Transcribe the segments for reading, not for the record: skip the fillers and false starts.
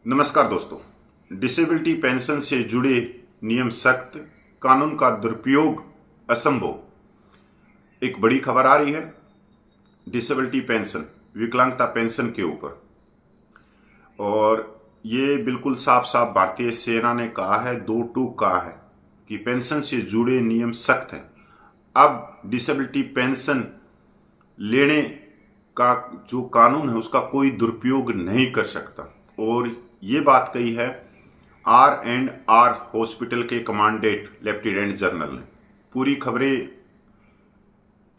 नमस्कार दोस्तों। Disability pension से जुड़े नियम सख्त, कानून का दुरुपयोग असंभव। एक बड़ी खबर आ रही है डिसेबिलिटी पेंशन, विकलांगता पेंशन के ऊपर, और ये बिल्कुल साफ साफ भारतीय सेना ने कहा है, दो टूक कहा है कि पेंशन से जुड़े नियम सख्त हैं। अब डिसेबिलिटी पेंशन लेने का जो कानून है उसका कोई दुरुपयोग नहीं कर सकता। और ये बात कही है R&R हॉस्पिटल के कमांडेंट लेफ्टिनेंट जनरल ने। पूरी खबरें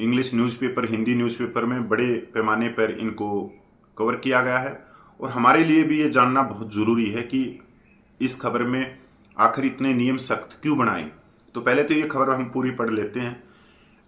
इंग्लिश न्यूज़पेपर, हिंदी न्यूज़पेपर में बड़े पैमाने पर इनको कवर किया गया है, और हमारे लिए भी ये जानना बहुत ज़रूरी है कि इस खबर में आखिर इतने नियम सख्त क्यों बनाए। तो पहले तो ये खबर हम पूरी पढ़ लेते हैं।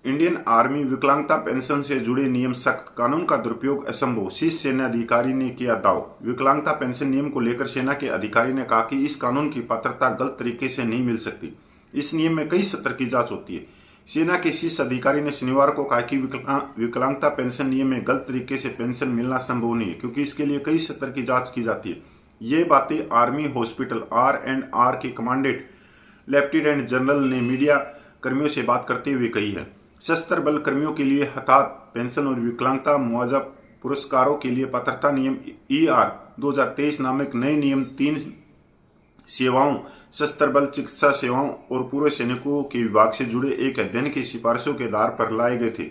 इंडियन आर्मी विकलांगता पेंशन से जुड़े नियम सख्त, कानून का दुरुपयोग असंभव, शीर्ष सेना अधिकारी ने किया दाव। विकलांगता पेंशन नियम को लेकर सेना के अधिकारी ने कहा कि इस कानून की पात्रता गलत तरीके से नहीं मिल सकती। इस नियम में कई स्तर की जांच होती है। सेना के शीर्ष अधिकारी ने शनिवार को कहा कि विकलांगता पेंशन नियम में गलत तरीके से पेंशन मिलना संभव नहीं है, क्योंकि इसके लिए कई स्तर की जाँच की जाती है। ये बातें आर्मी हॉस्पिटल R&R के कमांडेंट लेफ्टिनेंट जनरल ने मीडिया कर्मियों से बात करते हुए कही है। सशस्त्र बल कर्मियों के लिए हताहत पेंशन और विकलांगता मुआवजा पुरस्कारों के लिए पात्रता नियम ER 2023 नामक नए नियम 3 सेवाओं, सशस्त्र बल, चिकित्सा सेवाओं और पूर्व सैनिकों के विभाग से जुड़े एक अध्ययन की सिफारिशों के आधार पर लाए गए थे।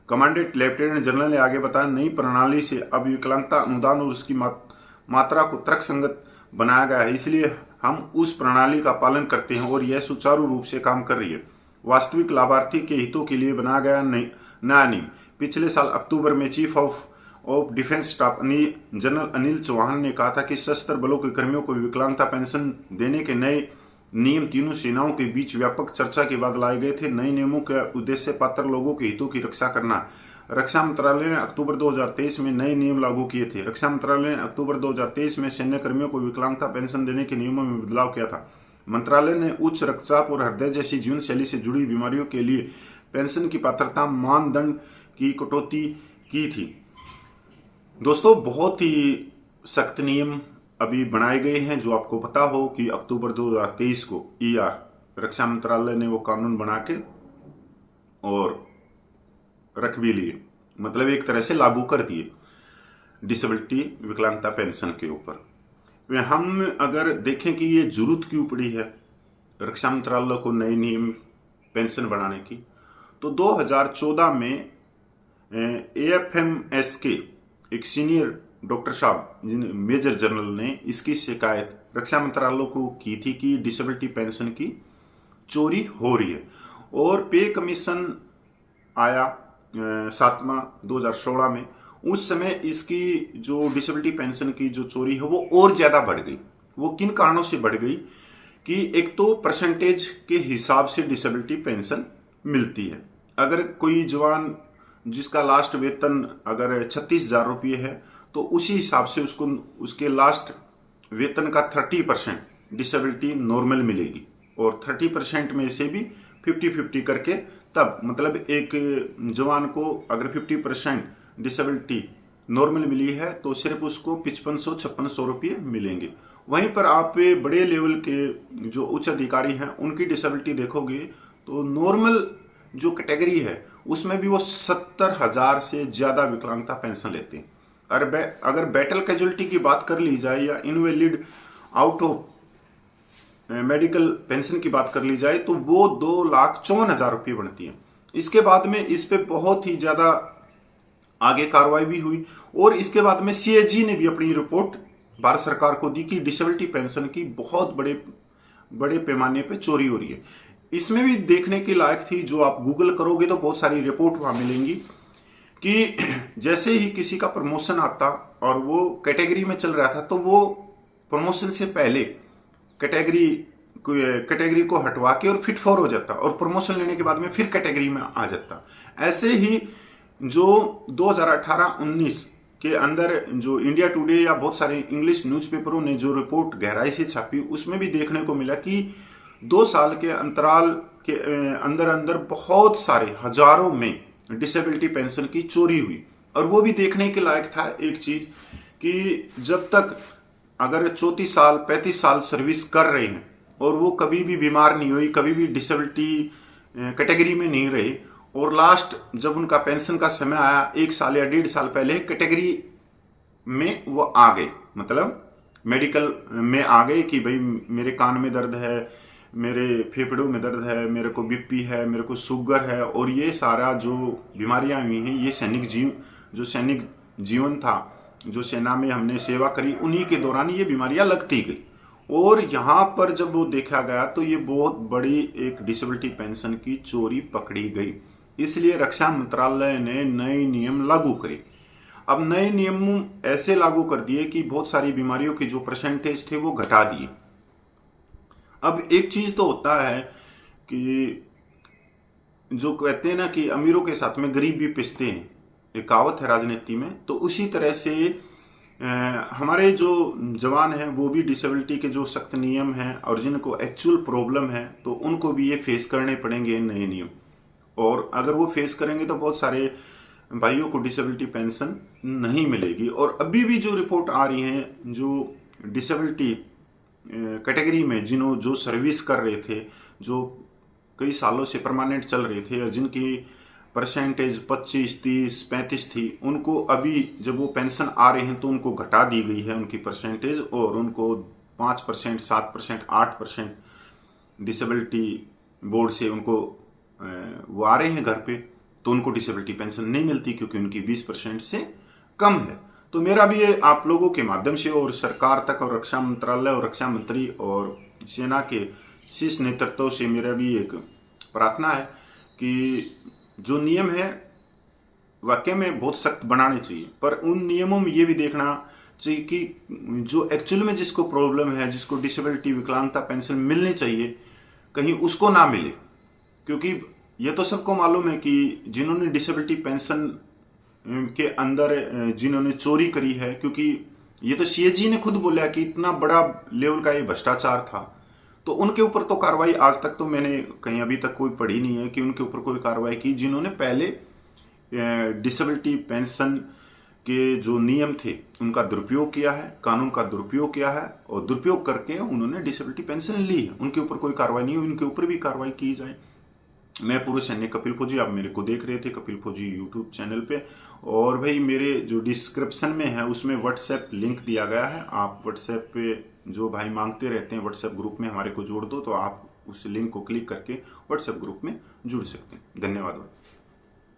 कमांडेंट लेफ्टिनेंट जनरल ने आगे बताया, नई प्रणाली से अब विकलांगता अनुदान और उसकी मात्रा को तर्कसंगत बनाया गया है, इसलिए हम उस प्रणाली का पालन करते हैं और यह सुचारू रूप से काम कर रही है। वास्तविक लाभार्थी के हितों के लिए बनाया गया नया नियम। पिछले साल अक्टूबर में chief of defence staff general Anil Chauhan ने कहा था कि सशस्त्र बलों के कर्मियों को विकलांगता पेंशन देने के नए नियम तीनों सेनाओं के बीच व्यापक चर्चा के बाद लाए गए थे। नए नियमों का उद्देश्य पात्र लोगों के हितों की रक्षा करना। रक्षा मंत्रालय ने अक्टूबर 2023 में नए नियम लागू किए थे। रक्षा मंत्रालय ने अक्टूबर 2023 में सैन्य कर्मियों को विकलांगता पेंशन देने के नियमों में बदलाव किया था। मंत्रालय ने उच्च रक्तचाप और हृदय जैसी जीवन शैली से जुड़ी बीमारियों के लिए पेंशन की पात्रता मानदंड की कटौती की थी। दोस्तों, बहुत ही सख्त नियम अभी बनाए गए हैं। जो आपको पता हो कि अक्टूबर 2023 को ER रक्षा मंत्रालय ने वो कानून बना के और रख भी लिए, मतलब एक तरह से लागू कर दिए डिसेबिलिटी विकलांगता पेंशन के ऊपर। हम अगर देखें कि ये जरूरत क्यों पड़ी है रक्षा मंत्रालय को नए नियम पेंशन बढ़ाने की, तो 2014 में AFMS के एक सीनियर डॉक्टर साहब, मेजर जनरल ने इसकी शिकायत रक्षा मंत्रालय को की थी कि डिसेबिलिटी पेंशन की चोरी हो रही है, और पे कमीशन आया 7वां 2016 में। उस समय इसकी जो डिसेबिलिटी पेंशन की जो चोरी है वो और ज़्यादा बढ़ गई। वो किन कारणों से बढ़ गई कि एक तो परसेंटेज के हिसाब से डिसेबिलिटी पेंशन मिलती है। अगर कोई जवान जिसका लास्ट वेतन अगर 36,000 रुपये है, तो उसी हिसाब से उसको उसके लास्ट वेतन का 30% डिसेबिलिटी नॉर्मल मिलेगी, और 30% में से भी 50-50 करके, तब मतलब एक जवान को अगर 50% डिसेबिलिटी नॉर्मल मिली है तो सिर्फ उसको 5500-5600 रुपये मिलेंगे। वहीं पर आप बड़े लेवल के जो उच्च अधिकारी हैं उनकी डिसेबिलिटी देखोगे तो नॉर्मल जो कैटेगरी है उसमें भी वो 70,000 से ज़्यादा विकलांगता पेंशन लेते हैं। अगर बैटल कैजुअलिटी की बात कर ली जाए या invalid out of medical pension की बात कर ली जाए तो वो 2,54,000 रुपये बनती है। इसके बाद में इस पे बहुत ही ज़्यादा आगे कार्रवाई भी हुई, और इसके बाद में CAG ने भी अपनी रिपोर्ट भारत सरकार को दी कि डिसेबिलिटी पेंशन की बहुत बड़े पैमाने पे चोरी हो रही है। इसमें भी देखने के लायक थी, जो आप गूगल करोगे तो बहुत सारी रिपोर्ट वहाँ मिलेंगी कि जैसे ही किसी का प्रमोशन आता और वो कैटेगरी में चल रहा था, तो वो प्रमोशन से पहले कैटेगरी को हटवा के और फिट फॉर हो जाता, और प्रमोशन लेने के बाद में फिर कैटेगरी में आ जाता। ऐसे ही जो 2018-19 के अंदर जो इंडिया टुडे या बहुत सारे इंग्लिश न्यूज़पेपरों ने जो रिपोर्ट गहराई से छापी, उसमें भी देखने को मिला कि 2 साल के अंतराल के अंदर बहुत सारे हजारों में डिसेबिलिटी पेंशन की चोरी हुई। और वो भी देखने के लायक था एक चीज कि जब तक अगर 34 साल 35 साल सर्विस कर रहे हैं और वो कभी भी बीमार नहीं हुई, कभी भी डिसेबिलिटी कैटेगरी में नहीं रहे, और लास्ट जब उनका पेंशन का समय आया 1 साल या 1.5 साल पहले कैटेगरी में वो आ गए, मतलब मेडिकल में आ गए कि भाई मेरे कान में दर्द है, मेरे फेफड़ों में दर्द है, मेरे को बीपी है, मेरे को शुगर है, और ये सारा जो बीमारियां हुई हैं ये सैनिक जीवन था, जो सेना में हमने सेवा करी, उन्हीं के दौरान ये बीमारियां लगती गई। और यहाँ पर जब वो देखा गया तो ये बहुत बड़ी एक डिसेबिलिटी पेंशन की चोरी पकड़ी गई। इसलिए रक्षा मंत्रालय ने नए नियम लागू करे। अब नए नियम ऐसे लागू कर दिए कि बहुत सारी बीमारियों के जो परसेंटेज थे वो घटा दिए। अब एक चीज तो होता है कि जो कहते हैं ना कि अमीरों के साथ में गरीब भी पिसते हैं, एक कहावत है राजनीति में, तो उसी तरह से हमारे जो जवान हैं वो भी डिसेबिलिटी के जो सख्त नियम हैं और जिनको एक्चुअल प्रॉब्लम है तो उनको भी ये फेस करने पड़ेंगे नए नियम। और अगर वो फेस करेंगे तो बहुत सारे भाइयों को डिसेबिलिटी पेंशन नहीं मिलेगी। और अभी भी जो रिपोर्ट आ रही हैं, जो डिसेबिलिटी कैटेगरी में जो सर्विस कर रहे थे, जो कई सालों से परमानेंट चल रहे थे और जिनकी परसेंटेज 25, 30, 35 थी, उनको अभी जब वो पेंशन आ रहे हैं तो उनको घटा दी गई है उनकी परसेंटेज, और उनको 5%, 7%, 8% डिसेबिलिटी बोर्ड से उनको वो आ रहे हैं घर पे, तो उनको डिसेबिलिटी पेंशन नहीं मिलती क्योंकि उनकी 20% से कम है। तो मेरा भी ये आप लोगों के माध्यम से और सरकार तक और रक्षा मंत्रालय और रक्षा मंत्री और सेना के शीर्ष नेतृत्व से मेरा भी एक प्रार्थना है कि जो नियम है वाकई में बहुत सख्त बनाने चाहिए, पर उन नियमों में ये भी देखना चाहिए कि जो एक्चुअल में जिसको प्रॉब्लम है, जिसको डिसेबिलिटी विकलांगता पेंशन मिलनी चाहिए, कहीं उसको ना मिले। क्योंकि ये तो सबको मालूम है कि जिन्होंने डिसेबिलिटी पेंशन के अंदर जिन्होंने चोरी करी है, क्योंकि ये तो सीएजी ने खुद बोला कि इतना बड़ा लेवल का ये भ्रष्टाचार था, तो उनके ऊपर तो कार्रवाई आज तक तो मैंने कहीं अभी तक कोई पढ़ी नहीं है कि उनके ऊपर कोई कार्रवाई की जिन्होंने पहले डिसेबिलिटी पेंशन के जो नियम थे उनका दुरुपयोग किया है, कानून का दुरुपयोग किया है, और दुरुपयोग करके उन्होंने डिसेबिलिटी पेंशन ली है। उनके ऊपर कोई कार्रवाई नहीं हुई, उनके ऊपर भी कार्रवाई की जाए। मैं पूर्व सैनिक कपिल फौजी, आप मेरे को देख रहे थे कपिल फौजी यूट्यूब चैनल पे, और भाई मेरे जो डिस्क्रिप्शन में है उसमें व्हाट्सएप लिंक दिया गया है। आप व्हाट्सएप पे जो भाई मांगते रहते हैं व्हाट्सएप ग्रुप में हमारे को जोड़ दो, तो आप उस लिंक को क्लिक करके व्हाट्सएप ग्रुप में जुड़ सकते हैं। धन्यवाद।